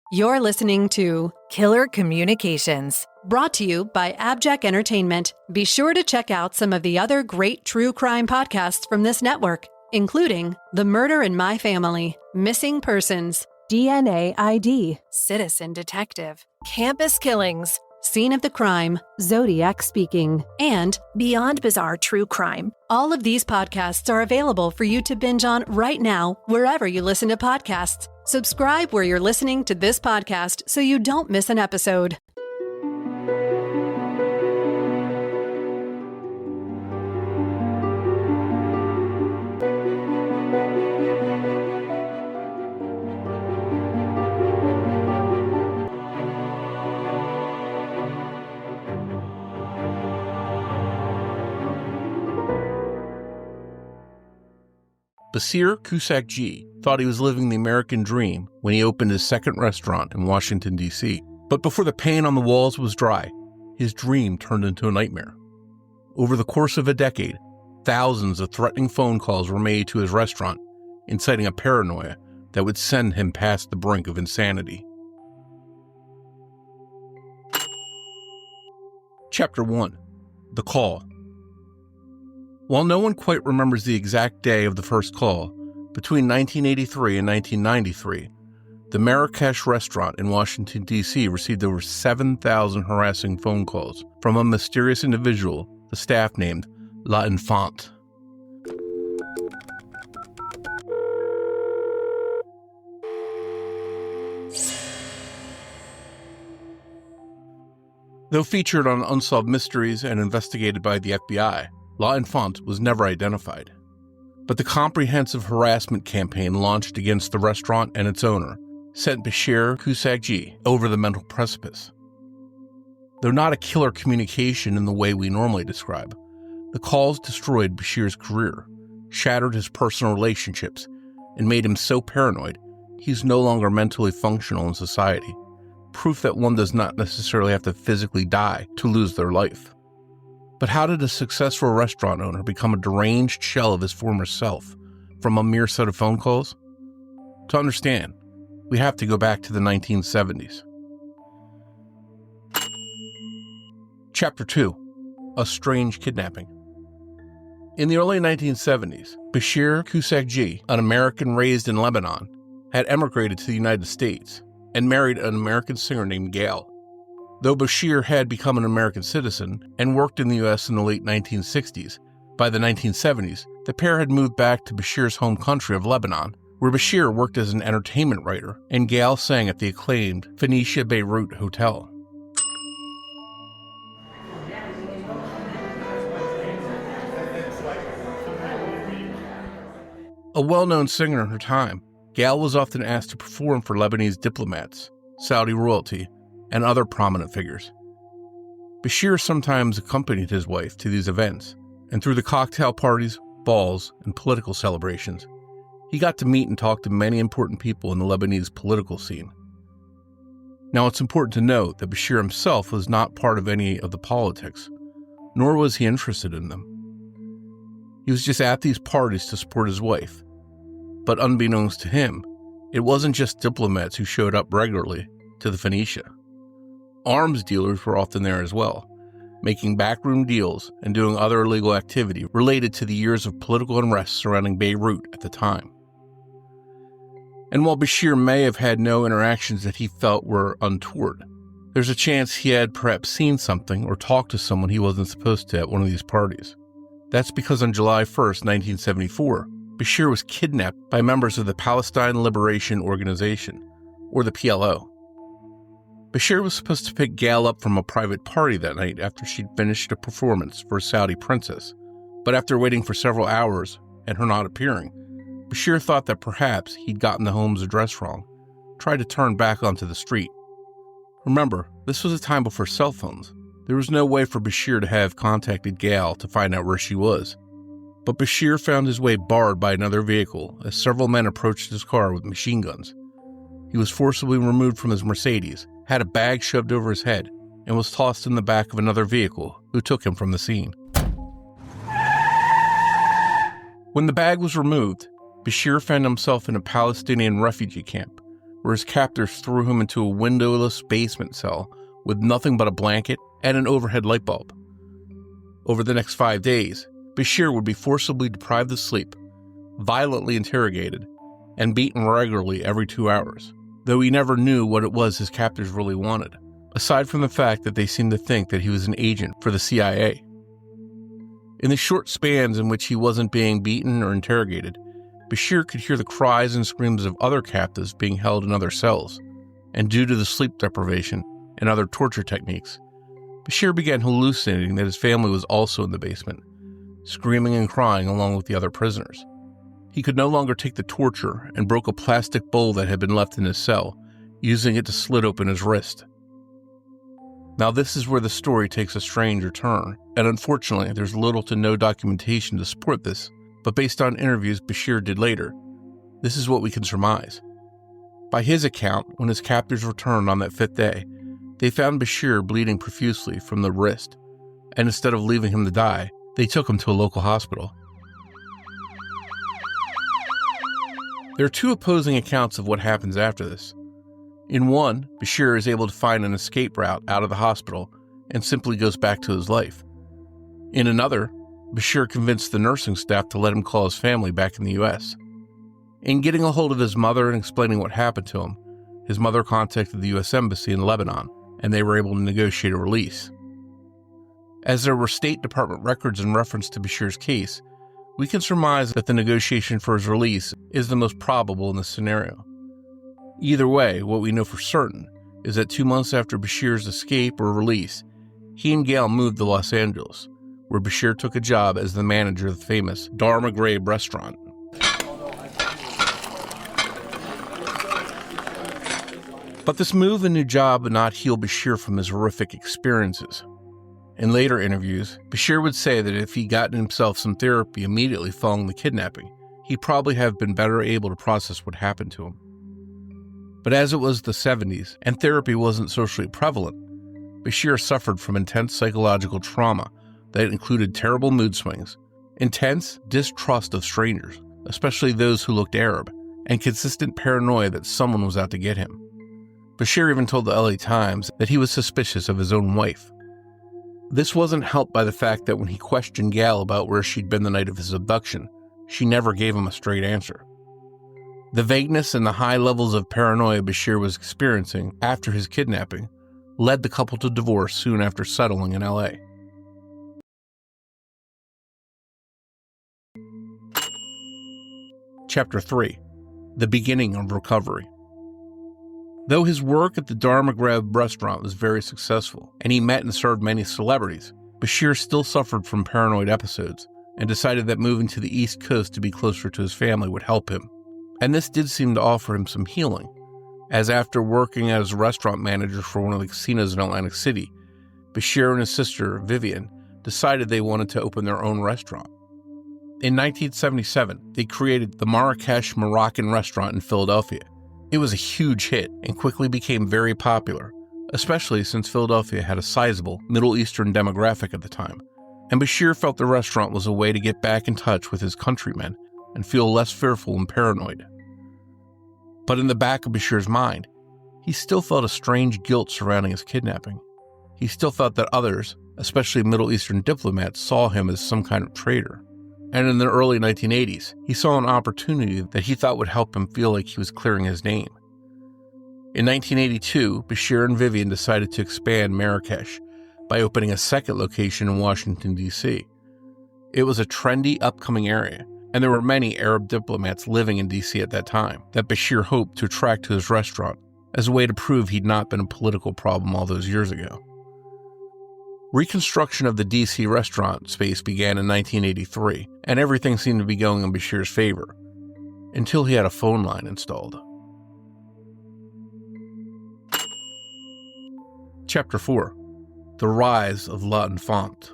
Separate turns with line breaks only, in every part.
You're listening to
Killer Communications,
brought to you by AbJack Entertainment. Be sure to check out some of the other great true crime podcasts from this network, including The Murder in My Family, Missing Persons,
DNA ID,
Citizen Detective,
Campus Killings,
Scene of the Crime,
Zodiac Speaking,
and
Beyond Bizarre True Crime.
All of these podcasts are available for you to binge on right now, wherever you listen to podcasts. Subscribe where you're listening to this podcast so you don't miss an episode.
Bashir Kouchacji thought he was living the American dream when he opened his second restaurant in Washington, D.C. But before the paint on the walls was dry, his dream turned into a nightmare. Over the course of a decade, thousands of threatening phone calls were made to his restaurant, inciting a paranoia that would send him past the brink of insanity. Chapter 1. The Call. While no one quite remembers the exact day of the first call, between 1983 and 1993, the Marrakesh restaurant in Washington, D.C. received over 7,000 harassing phone calls from a mysterious individual the staff named L'Enfant. Though featured on Unsolved Mysteries and investigated by the FBI, L'Enfant was never identified. But the comprehensive harassment campaign launched against the restaurant and its owner sent Bashir Kouchacji over the mental precipice. Though not a killer communication in the way we normally describe, the calls destroyed Bashir's career, shattered his personal relationships, and made him so paranoid he's no longer mentally functional in society, proof that one does not necessarily have to physically die to lose their life. But how did a successful restaurant owner become a deranged shell of his former self from a mere set of phone calls? To understand, we have to go back to the 1970s. Chapter 2. A Strange Kidnapping. In the early 1970s, Bashir Kouchacji, an American raised in Lebanon, had emigrated to the United States and married an American singer named Gail. Though Bashir had become an American citizen and worked in the U.S. in the late 1960s, by the 1970s, the pair had moved back to Bashir's home country of Lebanon, where Bashir worked as an entertainment writer and Gail sang at the acclaimed Phoenicia Beirut Hotel. A well-known singer in her time, Gail was often asked to perform for Lebanese diplomats, Saudi royalty, and other prominent figures. Bashir sometimes accompanied his wife to these events, and through the cocktail parties, balls, and political celebrations, he got to meet and talk to many important people in the Lebanese political scene. Now, it's important to note that Bashir himself was not part of any of the politics, nor was he interested in them. He was just at these parties to support his wife. But unbeknownst to him, it wasn't just diplomats who showed up regularly to the Phoenicia. Arms dealers were often there as well, making backroom deals and doing other illegal activity related to the years of political unrest surrounding Beirut at the time. And while Bashir may have had no interactions that he felt were untoward, there's a chance he had perhaps seen something or talked to someone he wasn't supposed to at one of these parties. That's because on July 1st, 1974, Bashir was kidnapped by members of the Palestine Liberation Organization, or the PLO. Bashir was supposed to pick Gail up from a private party that night after she'd finished a performance for a Saudi princess, but after waiting for several hours and her not appearing, Bashir thought that perhaps he'd gotten the home's address wrong, tried to turn back onto the street. Remember, this was a time before cell phones. There was no way for Bashir to have contacted Gail to find out where she was. But Bashir found his way barred by another vehicle as several men approached his car with machine guns. He was forcibly removed from his Mercedes, had a bag shoved over his head, and was tossed in the back of another vehicle who took him from the scene. When the bag was removed, Bashir found himself in a Palestinian refugee camp, where his captors threw him into a windowless basement cell with nothing but a blanket and an overhead light bulb. Over the next 5 days, Bashir would be forcibly deprived of sleep, violently interrogated, and beaten regularly every 2 hours, though he never knew what it was his captors really wanted, aside from the fact that they seemed to think that he was an agent for the CIA. In the short spans in which he wasn't being beaten or interrogated, Bashir could hear the cries and screams of other captives being held in other cells, and due to the sleep deprivation and other torture techniques, Bashir began hallucinating that his family was also in the basement, screaming and crying along with the other prisoners. He could no longer take the torture and broke a plastic bowl that had been left in his cell, using it to slit open his wrist. Now this is where the story takes a stranger turn, and unfortunately there's little to no documentation to support this, but based on interviews Bashir did later, this is what we can surmise. By his account, when his captors returned on that 5th day, they found Bashir bleeding profusely from the wrist, and instead of leaving him to die, they took him to a local hospital. There are 2 opposing accounts of what happens after this. In one, Bashir is able to find an escape route out of the hospital and simply goes back to his life. In another, Bashir convinced the nursing staff to let him call his family back in the U.S. In getting a hold of his mother and explaining what happened to him, his mother contacted the U.S. Embassy in Lebanon, and they were able to negotiate a release. As there were State Department records in reference to Bashir's case, we can surmise that the negotiation for his release is the most probable in this scenario. Either way, what we know for certain is that 2 months after Bashir's escape or release, he and Gail moved to Los Angeles, where Bashir took a job as the manager of the famous Dharma Grave restaurant. But this move and new job would not heal Bashir from his horrific experiences. In later interviews, Bashir would say that if he'd gotten himself some therapy immediately following the kidnapping, he'd probably have been better able to process what happened to him. But as it was the 70s and therapy wasn't socially prevalent, Bashir suffered from intense psychological trauma that included terrible mood swings, intense distrust of strangers, especially those who looked Arab, and consistent paranoia that someone was out to get him. Bashir even told the LA Times that he was suspicious of his own wife. This wasn't helped by the fact that when he questioned Gail about where she'd been the night of his abduction, she never gave him a straight answer. The vagueness and the high levels of paranoia Bashir was experiencing after his kidnapping led the couple to divorce soon after settling in LA. Chapter 3. The Beginning of Recovery. Though his work at the Dharma Grave restaurant was very successful, and he met and served many celebrities, Bashir still suffered from paranoid episodes and decided that moving to the East Coast to be closer to his family would help him. And this did seem to offer him some healing, as after working as a restaurant manager for one of the casinos in Atlantic City, Bashir and his sister, Vivian, decided they wanted to open their own restaurant. In 1977, they created the Marrakesh Moroccan restaurant in Philadelphia. It was a huge hit and quickly became very popular, especially since Philadelphia had a sizable Middle Eastern demographic at the time, and Bashir felt the restaurant was a way to get back in touch with his countrymen and feel less fearful and paranoid. But in the back of Bashir's mind, he still felt a strange guilt surrounding his kidnapping. He still felt that others, especially Middle Eastern diplomats, saw him as some kind of traitor. And in the early 1980s, he saw an opportunity that he thought would help him feel like he was clearing his name. In 1982, Bashir and Vivian decided to expand Marrakesh by opening a second location in Washington, D.C. It was a trendy, upcoming area, and there were many Arab diplomats living in D.C. at that time that Bashir hoped to attract to his restaurant as a way to prove he'd not been a political problem all those years ago. Reconstruction of the D.C. restaurant space began in 1983, and everything seemed to be going in Bashir's favor, until he had a phone line installed. Chapter 4. The Rise of L'Enfant.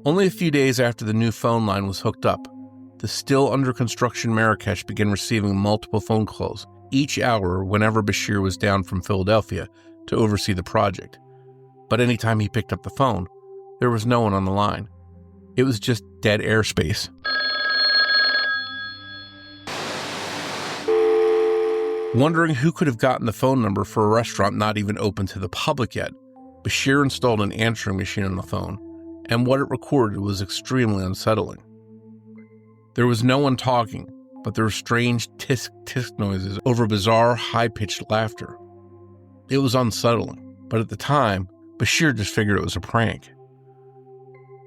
Only a few days after the new phone line was hooked up, the still under construction Marrakesh began receiving multiple phone calls each hour whenever Bashir was down from Philadelphia to oversee the project. But anytime he picked up the phone, there was no one on the line. It was just dead airspace. Wondering who could have gotten the phone number for a restaurant not even open to the public yet, Bashir installed an answering machine on the phone, and what it recorded was extremely unsettling. There was no one talking, but there were strange tisk-tisk noises over bizarre, high-pitched laughter. It was unsettling, but at the time, Bashir just figured it was a prank.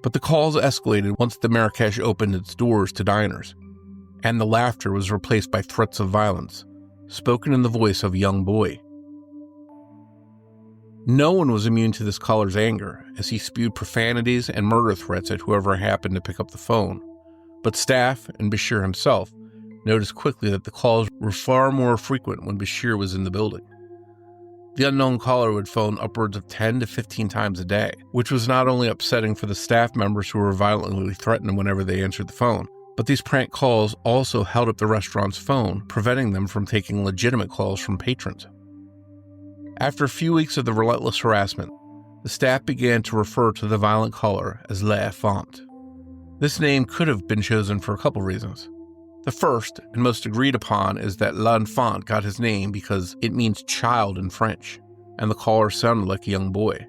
But the calls escalated once the Marrakesh opened its doors to diners, and the laughter was replaced by threats of violence, spoken in the voice of a young boy. No one was immune to this caller's anger, as he spewed profanities and murder threats at whoever happened to pick up the phone. But staff and Bashir himself noticed quickly that the calls were far more frequent when Bashir was in the building. The unknown caller would phone upwards of 10 to 15 times a day, which was not only upsetting for the staff members who were violently threatened whenever they answered the phone, but these prank calls also held up the restaurant's phone, preventing them from taking legitimate calls from patrons. After a few weeks of the relentless harassment, the staff began to refer to the violent caller as L'Enfant. This name could have been chosen for a couple reasons. The first, and most agreed upon, is that L'Enfant got his name because it means child in French, and the caller sounded like a young boy.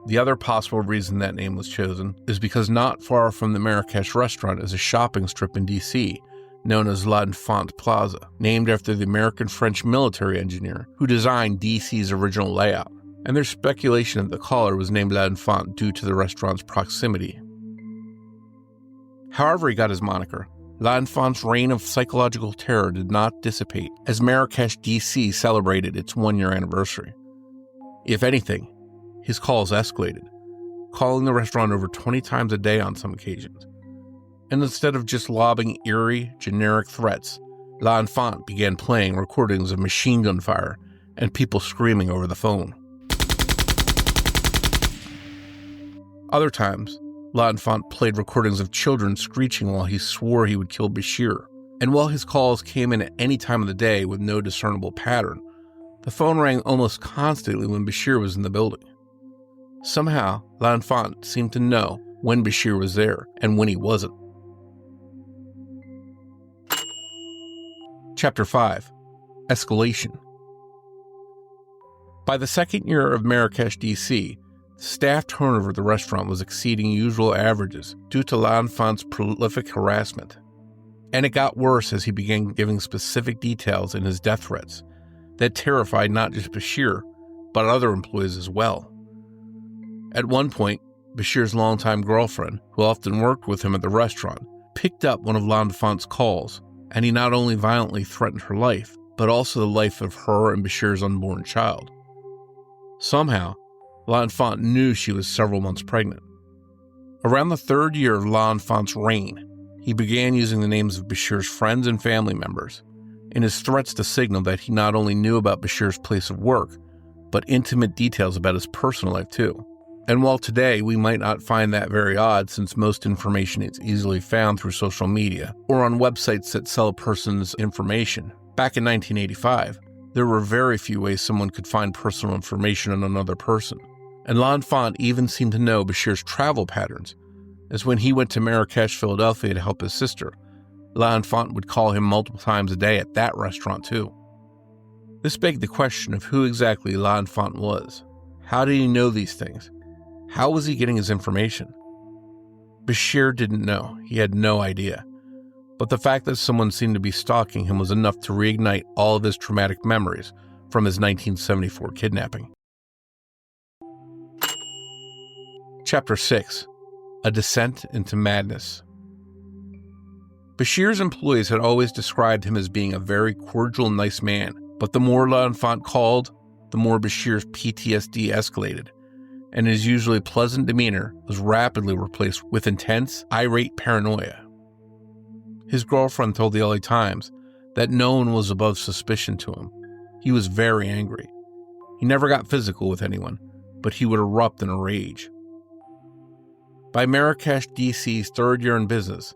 The other possible reason that name was chosen is because not far from the Marrakesh restaurant is a shopping strip in D.C. known as L'Enfant Plaza, named after the American-French military engineer who designed D.C.'s original layout, and there's speculation that the caller was named L'Enfant due to the restaurant's proximity. However he got his moniker, L'Enfant's reign of psychological terror did not dissipate as Marrakesh, D.C. celebrated its one-year anniversary. If anything, his calls escalated, calling the restaurant over 20 times a day on some occasions. And instead of just lobbing eerie, generic threats, L'Enfant began playing recordings of machine gun fire and people screaming over the phone. Other times, L'Enfant played recordings of children screeching while he swore he would kill Bashir. And while his calls came in at any time of the day with no discernible pattern, the phone rang almost constantly when Bashir was in the building. Somehow, L'Enfant seemed to know when Bashir was there and when he wasn't. Chapter 5. Escalation. By the second year of Marrakesh, D.C., staff turnover at the restaurant was exceeding usual averages due to L'Enfant's prolific harassment. And it got worse as he began giving specific details in his death threats that terrified not just Bashir, but other employees as well. At one point, Bashir's longtime girlfriend, who often worked with him at the restaurant, picked up one of L'Enfant's calls, and he not only violently threatened her life, but also the life of her and Bashir's unborn child. Somehow, L'Enfant knew she was several months pregnant. Around the third year of L'Enfant's reign, he began using the names of Bashir's friends and family members in his threats to signal that he not only knew about Bashir's place of work, but intimate details about his personal life too. And while today we might not find that very odd since most information is easily found through social media or on websites that sell a person's information, back in 1985, there were very few ways someone could find personal information on another person. And L'Enfant even seemed to know Bashir's travel patterns, as when he went to Marrakesh, Philadelphia to help his sister, L'Enfant would call him multiple times a day at that restaurant too. This begged the question of who exactly L'Enfant was. How did he know these things? How was he getting his information? Bashir didn't know. He had no idea. But the fact that someone seemed to be stalking him was enough to reignite all of his traumatic memories from his 1974 kidnapping. Chapter 6. A Descent into Madness. Bashir's employees had always described him as being a very cordial, nice man, but the more L'Enfant called, the more Bashir's PTSD escalated, and his usually pleasant demeanor was rapidly replaced with intense, irate paranoia. His girlfriend told the LA Times that no one was above suspicion to him. He was very angry. He never got physical with anyone, but he would erupt in a rage. By Marrakesh, D.C.'s third year in business,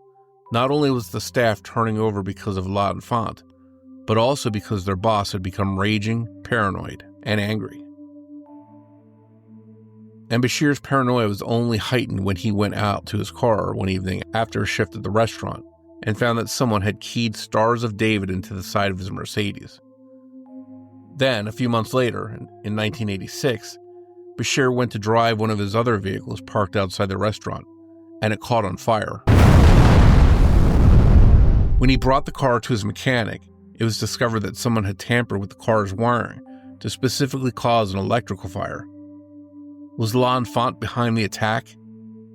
not only was the staff turning over because of L'Enfant, but also because their boss had become raging, paranoid, and angry. And Bashir's paranoia was only heightened when he went out to his car one evening after a shift at the restaurant and found that someone had keyed Stars of David into the side of his Mercedes. Then, a few months later, in 1986, Bashir went to drive one of his other vehicles parked outside the restaurant, and it caught on fire. When he brought the car to his mechanic, it was discovered that someone had tampered with the car's wiring to specifically cause an electrical fire. Was L'Enfant behind the attack?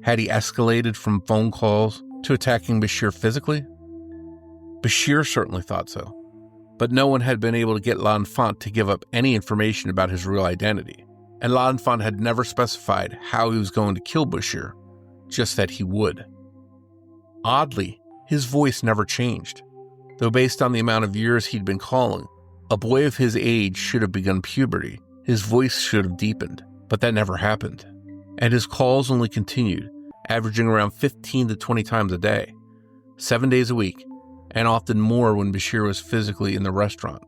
Had he escalated from phone calls to attacking Bashir physically? Bashir certainly thought so, but no one had been able to get L'Enfant to give up any information about his real identity, and L'Enfant had never specified how he was going to kill Bashir, just that he would. Oddly, his voice never changed, though based on the amount of years he'd been calling, a boy of his age should have begun puberty. His voice should have deepened, but that never happened, and his calls only continued, averaging around 15 to 20 times a day, 7 days a week, and often more when Bashir was physically in the restaurant.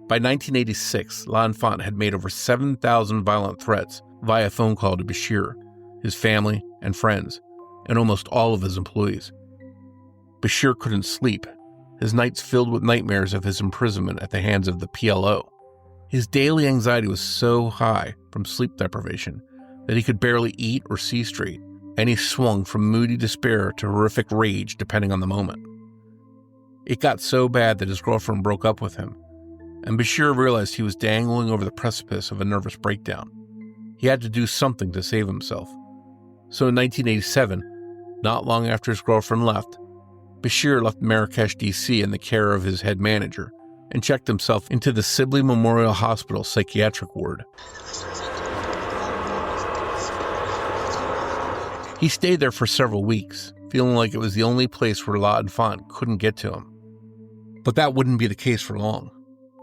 By 1986, L'Enfant had made over 7,000 violent threats via phone call to Bashir, his family and friends, and almost all of his employees. Bashir couldn't sleep, his nights filled with nightmares of his imprisonment at the hands of the PLO. His daily anxiety was so high from sleep deprivation that he could barely eat or see straight, and he swung from moody despair to horrific rage depending on the moment. It got so bad that his girlfriend broke up with him, and Bashir realized he was dangling over the precipice of a nervous breakdown. He had to do something to save himself. So in 1987, not long after his girlfriend left, Bashir left Marrakesh, D.C. in the care of his head manager and checked himself into the Sibley Memorial Hospital psychiatric ward. He stayed there for several weeks, feeling like it was the only place where L'Enfant couldn't get to him. But that wouldn't be the case for long.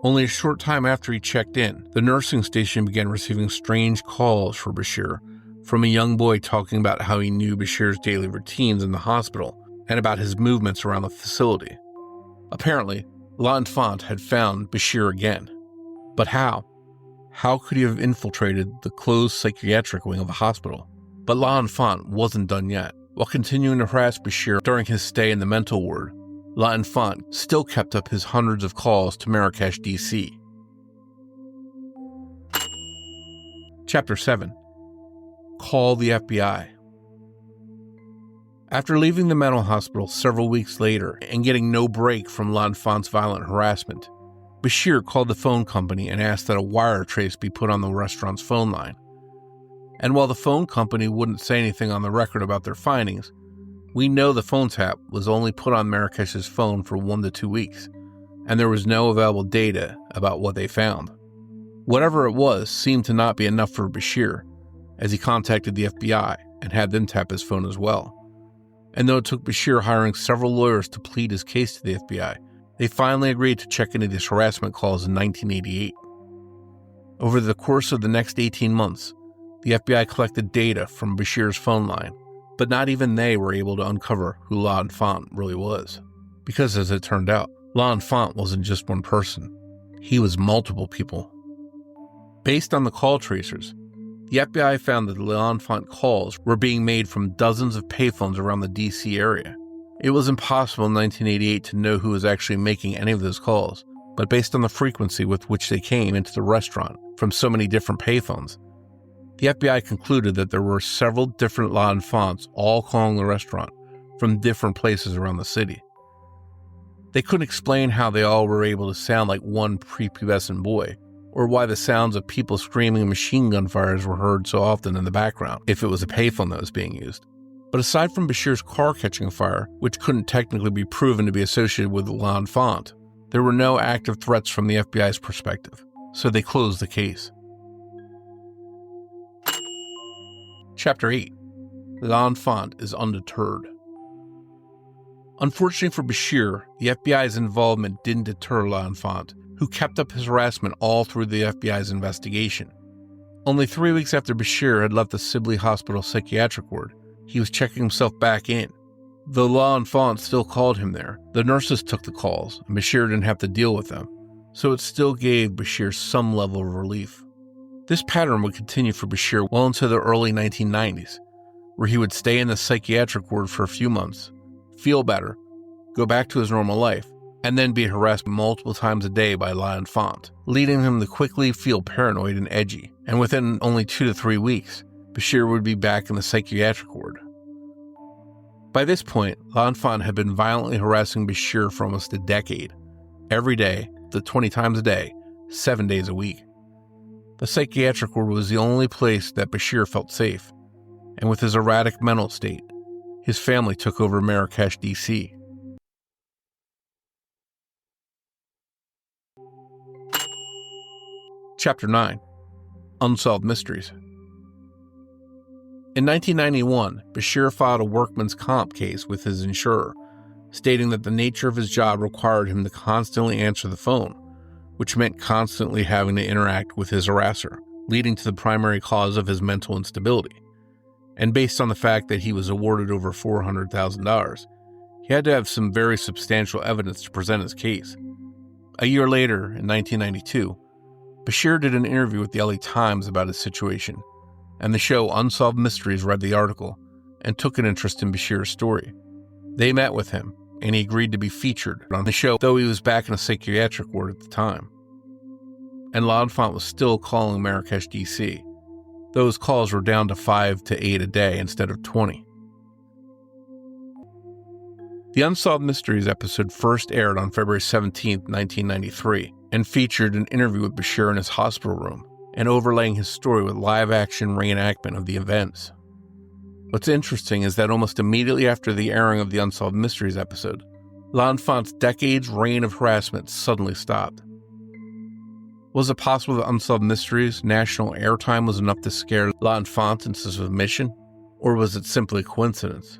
Only a short time after he checked in, the nursing station began receiving strange calls for Bashir from a young boy talking about how he knew Bashir's daily routines in the hospital and about his movements around the facility. Apparently, L'Enfant had found Bashir again. But how? How could he have infiltrated the closed psychiatric wing of the hospital? But L'Enfant wasn't done yet. While continuing to harass Bashir during his stay in the mental ward, L'Enfant still kept up his hundreds of calls to Marrakesh, D.C. Chapter 7. Call the FBI. After leaving the mental hospital several weeks later and getting no break from L'Enfant's violent harassment, Bashir called the phone company and asked that a wire trace be put on the restaurant's phone line. And while the phone company wouldn't say anything on the record about their findings, we know the phone tap was only put on Marrakesh's phone for 1 to 2 weeks, and there was no available data about what they found. Whatever it was seemed to not be enough for Bashir, as he contacted the FBI and had them tap his phone as well. And though it took Bashir hiring several lawyers to plead his case to the FBI, they finally agreed to check into these harassment calls in 1988. Over the course of the next 18 months, the FBI collected data from Bashir's phone line, but not even they were able to uncover who L'Enfant really was. Because as it turned out, L'Enfant wasn't just one person. He was multiple people. Based on the call tracers, the FBI found that the L'Enfant calls were being made from dozens of payphones around the D.C. area. It was impossible in 1988 to know who was actually making any of those calls, but based on the frequency with which they came into the restaurant from so many different payphones, the FBI concluded that there were several different L'Enfants all calling the restaurant from different places around the city. They couldn't explain how they all were able to sound like one prepubescent boy, or why the sounds of people screaming and machine gun fires were heard so often in the background if it was a payphone that was being used. But aside from Bashir's car catching fire, which couldn't technically be proven to be associated with L'Enfant, there were no active threats from the FBI's perspective, so they closed the case. Chapter 8. L'Enfant is undeterred. Unfortunately for Bashir, the FBI's involvement didn't deter L'Enfant, who kept up his harassment all through the FBI's investigation. Only 3 weeks after Bashir had left the Sibley Hospital psychiatric ward, he was checking himself back in. Though L'Enfant still called him there, the nurses took the calls, and Bashir didn't have to deal with them, so it still gave Bashir some level of relief. This pattern would continue for Bashir well into the early 1990s, where he would stay in the psychiatric ward for a few months, feel better, go back to his normal life, and then be harassed multiple times a day by L'Enfant, leading him to quickly feel paranoid and edgy, and within only 2 to 3 weeks, Bashir would be back in the psychiatric ward. By this point, L'Enfant had been violently harassing Bashir for almost a decade, every day, 20 times a day, 7 days a week. The psychiatric ward was the only place that Bashir felt safe, and with his erratic mental state, his family took over Marrakesh, D.C. Chapter 9. Unsolved Mysteries. In 1991, Bashir filed a workman's comp case with his insurer, stating that the nature of his job required him to constantly answer the phone, which meant constantly having to interact with his harasser, leading to the primary cause of his mental instability. And based on the fact that he was awarded over $400,000, he had to have some very substantial evidence to present his case. A year later, in 1992, Bashir did an interview with the LA Times about his situation, and the show Unsolved Mysteries read the article and took an interest in Bashir's story. They met with him, and he agreed to be featured on the show, though he was back in a psychiatric ward at the time. And L'Enfant was still calling Marrakesh, D.C. Those calls were down to 5 to 8 a day instead of 20. The Unsolved Mysteries episode first aired on February 17, 1993, and featured an interview with Bashir in his hospital room, and overlaying his story with live-action reenactment of the events. What's interesting is that almost immediately after the airing of the Unsolved Mysteries episode, L'Enfant's decades' reign of harassment suddenly stopped. Was it possible that Unsolved Mysteries' national airtime was enough to scare L'Enfant into submission, or was it simply coincidence?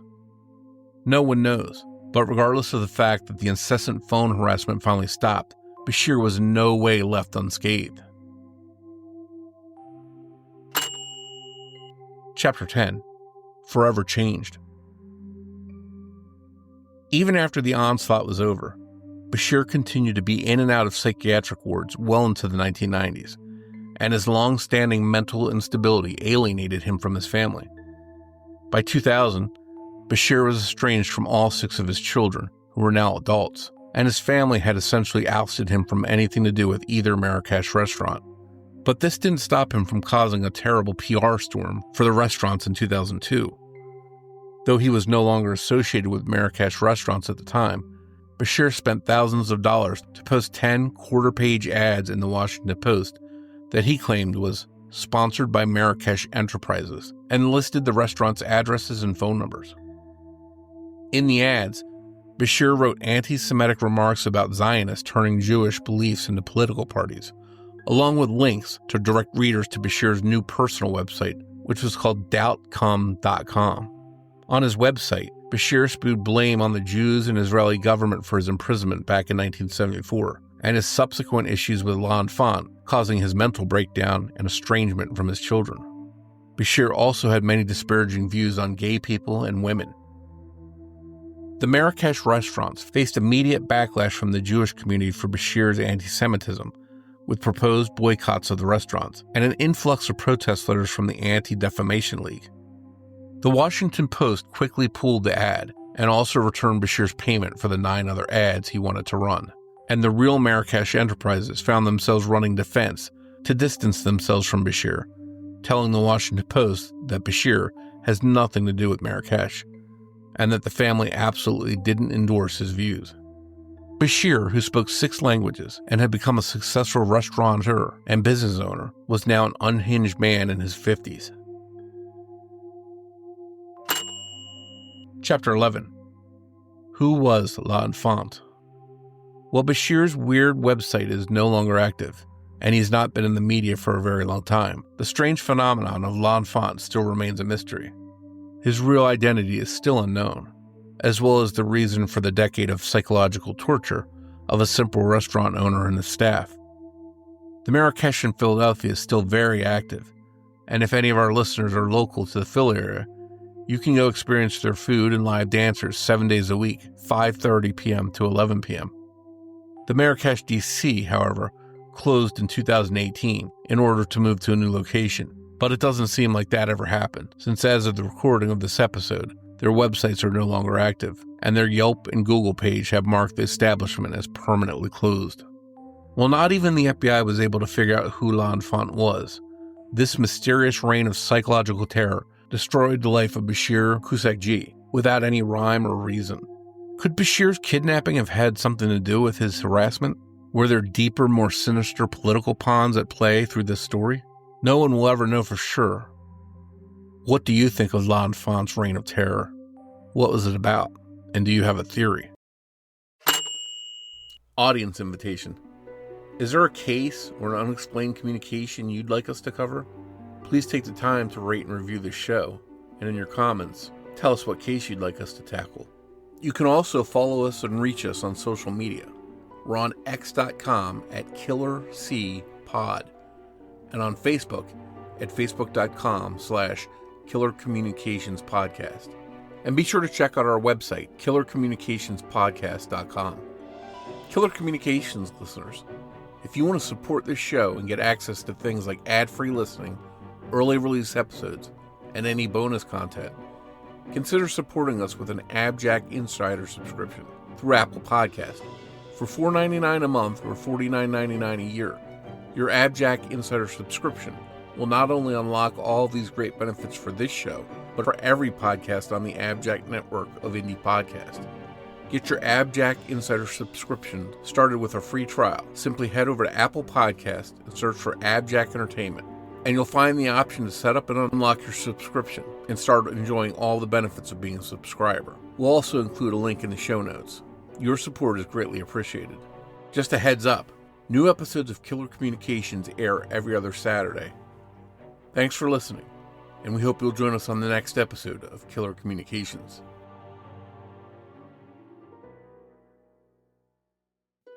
No one knows, but regardless of the fact that the incessant phone harassment finally stopped, Bashir was in no way left unscathed. Chapter 10. Forever Changed. Even after the onslaught was over, Bashir continued to be in and out of psychiatric wards well into the 1990s, and his long-standing mental instability alienated him from his family. By 2000, Bashir was estranged from all 6 of his children, who were now adults, and his family had essentially ousted him from anything to do with either Marrakesh restaurant. But this didn't stop him from causing a terrible PR storm for the restaurants in 2002. Though he was no longer associated with Marrakesh restaurants at the time, Bashir spent thousands of dollars to post 10 quarter-page ads in the Washington Post that he claimed was sponsored by Marrakesh Enterprises, and listed the restaurant's addresses and phone numbers. In the ads, Bashir wrote anti-Semitic remarks about Zionists turning Jewish beliefs into political parties, along with links to direct readers to Bashir's new personal website, which was called doubtcome.com. On his website, Bashir spewed blame on the Jews and Israeli government for his imprisonment back in 1974, and his subsequent issues with L'Enfant, causing his mental breakdown and estrangement from his children. Bashir also had many disparaging views on gay people and women. The Marrakesh restaurants faced immediate backlash from the Jewish community for Bashir's anti-Semitism, with proposed boycotts of the restaurants, and an influx of protest letters from the Anti-Defamation League. The Washington Post quickly pulled the ad, and also returned Bashir's payment for the 9 other ads he wanted to run, and the real Marrakesh Enterprises found themselves running defense to distance themselves from Bashir, telling the Washington Post that Bashir has nothing to do with Marrakesh, and that the family absolutely didn't endorse his views. Bashir, who spoke 6 languages and had become a successful restaurateur and business owner, was now an unhinged man in his 50s. Chapter 11. Who was L'Enfant? Well, Bashir's weird website is no longer active, and he's not been in the media for a very long time. The strange phenomenon of L'Enfant still remains a mystery. His real identity is still unknown, as well as the reason for the decade of psychological torture of a simple restaurant owner and his staff. The Marrakesh in Philadelphia is still very active, and if any of our listeners are local to the Philly area, you can go experience their food and live dancers 7 days a week, 5:30 p.m. to 11 p.m. The Marrakesh D.C., however, closed in 2018 in order to move to a new location, but it doesn't seem like that ever happened, since as of the recording of this episode, Their websites are no longer active, and their Yelp and Google page have marked the establishment as permanently closed. While not even the FBI was able to figure out who L'Enfant was, this mysterious reign of psychological terror destroyed the life of Bashir Kouchacji without any rhyme or reason. Could Bashir's kidnapping have had something to do with his harassment? Were there deeper, more sinister political pawns at play through this story? No one will ever know for sure. What do you think of L'Enfant's reign of terror? What was it about? And do you have a theory? Audience invitation. Is there a case or an unexplained communication you'd like us to cover? Please take the time to rate and review this show, and in your comments, tell us what case you'd like us to tackle. You can also follow us and reach us on social media. We're on x.com at KillerCPod, and on Facebook at facebook.com/KillerCommunicationsPodcast. And be sure to check out our website, KillerCommunicationspodcast.com. Killer Communications listeners, if you want to support this show and get access to things like ad-free listening, early release episodes, and any bonus content, consider supporting us with an AbJack Insider subscription through Apple Podcasts. For $4.99 a month or $49.99 a year, your AbJack Insider subscription will not only unlock all of these great benefits for this show, but for every podcast on the AbJack network of indie podcasts. Get your AbJack Insider subscription started with a free trial. Simply head over to Apple Podcasts and search for AbJack Entertainment, and you'll find the option to set up and unlock your subscription and start enjoying all the benefits of being a subscriber. We'll also include a link in the show notes. Your support is greatly appreciated. Just a heads up, new episodes of Killer Communications air every other Saturday. Thanks for listening, and we hope you'll join us on the next episode of Killer Communications.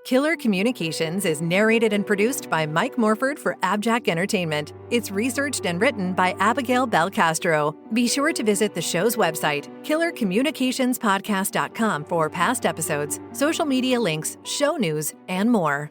Killer Communications is narrated and produced by Mike Morford for AbJack Entertainment. It's researched and written by Abagail Belcastro. Be sure to visit the show's website, KillerCommunicationspodcast.com, for past episodes, social media links, show news, and more.